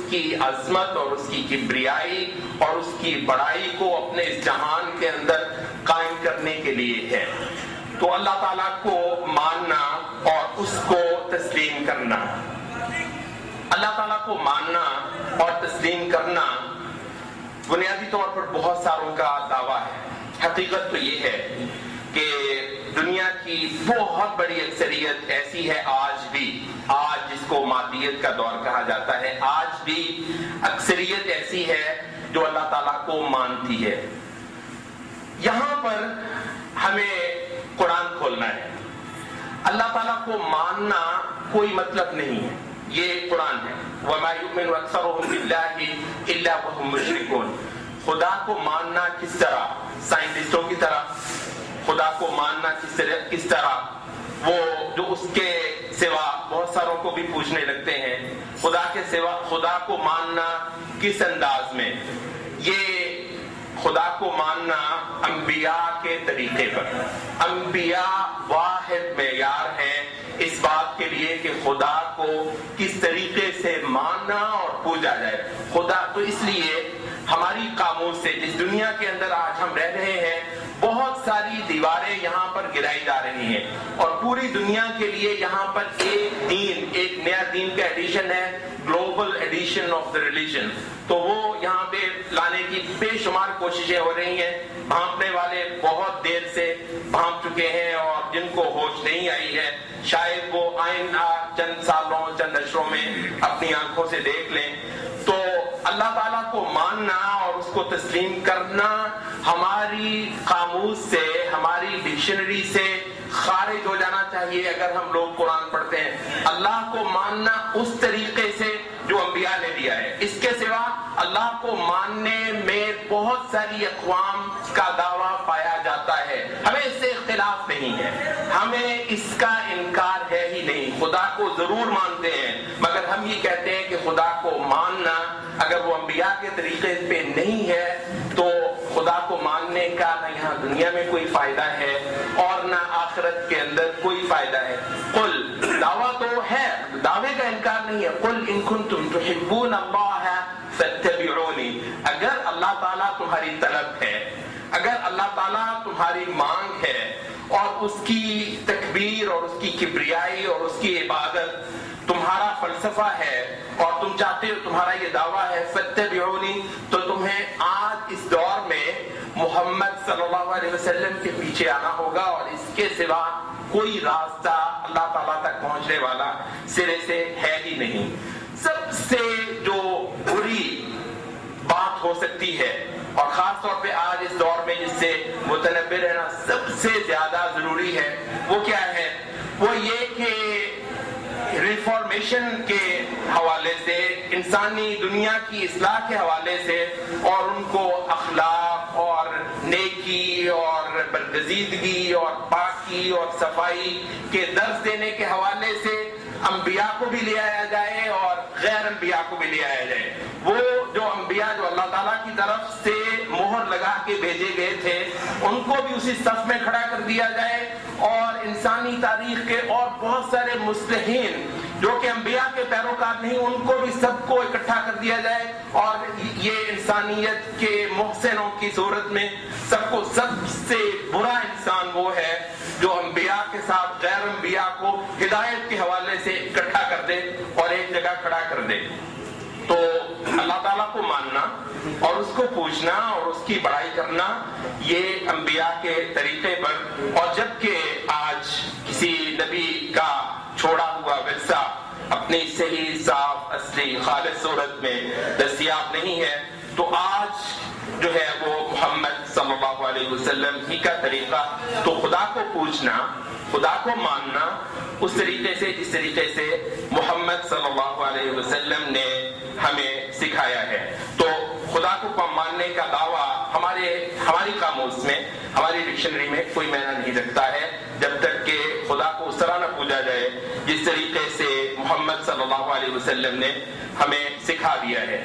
کی عظمت اور اس کی کبریائی اور اس کی بڑائی کو اپنے اس جہان کے اندر قائم کرنے کے لیے ہے۔ تو اللہ تعالیٰ کو ماننا اور اس کو تسلیم کرنا، اللہ تعالیٰ کو ماننا اور تسلیم کرنا بنیادی طور پر بہت ساروں کا دعویٰ ہے۔ حقیقت تو یہ ہے کہ دنیا کی بہت بڑی اکثریت ایسی ہے آج جس کو مادیت کا دور کہا جاتا ہے، آج بھی اکثریت ایسی ہے جو اللہ تعالیٰ کو مانتی ہے۔ یہاں پر ہمیں قرآن کھولنا ہے۔ اللہ تعالیٰ کو ماننا کوئی مطلب نہیں ہے، یہ قرآن ہے۔ وَمَا يُؤْمِنُ أَكْثَرُهُم بِاللَّهِ إِلَّا وَهُم مُشْرِكُونَ۔ خدا کو ماننا کس طرح؟ سائنٹسٹوں کی طرح۔ خدا کو ماننا کس طرح؟ وہ جو اس کے سوا بہت ساروں کو بھی پوچھنے لگتے ہیں خدا کے سوا خدا کو ماننا کس انداز میں؟ یہ خدا کو ماننا انبیاء کے طریقے پر۔ انبیاء واحد معیار ہے اس بات کے لیے کہ خدا کو کس طریقے سے ماننا اور پوجا جائے۔ خدا تو اس لیے ہماری قاموس سے جس دنیا کے اندر آج ہم رہ رہے ہیں بہت ساری دیواریں یہاں پر گرائی جا رہی ہیں، اور پوری دنیا کے لیے یہاں پر ایک نیا دین کا ایڈیشن ہے، global addition of the religion. تو وہ یہاں پہ لانے کی بے شمار کوششیں ہو رہی ہیں۔ بھانپنے والے بہت دیر سے بھانپ چکے ہیں، اور جن کو ہوش نہیں آئی ہے شاید وہ آئندہ چند سالوں چند عشروں میں اپنی آنکھوں سے دیکھ لیں۔ تو اللہ تعالیٰ کو ماننا اور اس کو تسلیم کرنا ہماری قاموس سے، ہماری ڈکشنری سے خارج ہو جانا چاہیے اگر ہم لوگ قرآن پڑھتے ہیں۔ اللہ کو ماننا اس طریقے سے جو انبیاء نے دیا ہے، اس کے سوا اللہ کو ماننے میں بہت ساری اقوام کا دعویٰ پایا جاتا ہے۔ ہمیں اس سے اختلاف نہیں ہے، ہمیں اس کا انکار ہے ہی نہیں۔ خدا کو ضرور مانتے ہیں، مگر ہم یہ کہتے ہیں کہ خدا کو ماننا اگر وہ انبیاء کے طریقے پہ نہیں ہے تو خدا کو ماننے کا نہ یہاں دنیا میں کوئی فائدہ ہے اور نہ آخرت کے اندر کوئی فائدہ ہے۔ قل، دعویٰ تو ہے، دعوے کا انکار نہیں ہے۔ قل ان کنتم تحبون اللہ فاتبعونی، اگر اللہ تعالیٰ تمہاری طلب ہے، اگر اللہ تعالیٰ تمہاری مانگ ہے اور اس کی تکبیر اور اس کی کبریائی اور اس کی عبادت تمہارا فلسفہ ہے اور تم چاہتے ہو، تمہارا یہ دعویٰ ہے فاتبعونی، تو تمہیں آج اس دور میں محمد صلی اللہ علیہ وسلم کے پیچھے آنا ہوگا، اور اس کے سوا کوئی راستہ اللہ تعالیٰ تک پہنچنے والا سرے سے ہے ہی نہیں۔ سب سے جو بری بات ہو سکتی ہے، اور خاص طور پہ آج اس دور میں جس سے متنبع رہنا سب سے زیادہ ضروری ہے، وہ کیا ہے؟ وہ یہ کہ ریفارمیشن کے حوالے سے، انسانی دنیا کی اصلاح کے حوالے سے، اور ان کو اخلاق اور نیکی اور برگزیدگی اور پاکی اور صفائی کے درس دینے کے حوالے سے انبیاء کو بھی لے آیا جائے اور غیر انبیاء کو بھی لے آیا جائے۔ وہ جو انبیاء جو اللہ تعالیٰ کی طرف سے مہر لگا کے بھیجے گئے تھے ان کو بھی اسی صف میں کھڑا کر دیا جائے، اور انسانی تاریخ کے اور بہت سارے مصلحین جو کہ انبیاء کے پیروکار نہیں ان کو بھی سب کو اکٹھا کر دیا جائے، اور یہ انسانیت کے محسنوں کی صورت میں سب سے برا انسان وہ ہے جو انبیاء کے ساتھ غیر انبیاء کو ہدایت کے حوالے سے اکٹھا کر دے اور ایک جگہ کھڑا کر دے۔ تو اللہ تعالیٰ کو ماننا اور اس کو پوچھنا اور اس کی بڑائی کرنا یہ انبیاء کے طریقے پر، اور جبکہ آج کسی نبی کا چھوڑا ہوا ورثہ اپنی صحیح صاف اصلی خالص صورت میں دستیاب نہیں ہے، تو آج جو ہے وہ محمد صلی اللہ علیہ وسلم ہی کا طریقہ، تو خدا کو پوچھنا، خدا کو ماننا اس طریقے سے جس طریقے سے محمد صلی اللہ علیہ وسلم نے ہمیں سکھایا ہے۔ تو خدا کو ماننے کا دعویٰ ہماری قاموس میں، ہماری ڈکشنری میں کوئی معنی نہیں رکھتا ہے جب تک کہ خدا کو اس طرح نہ پوجا جائے جس طریقے سے محمد صلی اللہ علیہ وسلم نے ہمیں سکھا دیا ہے۔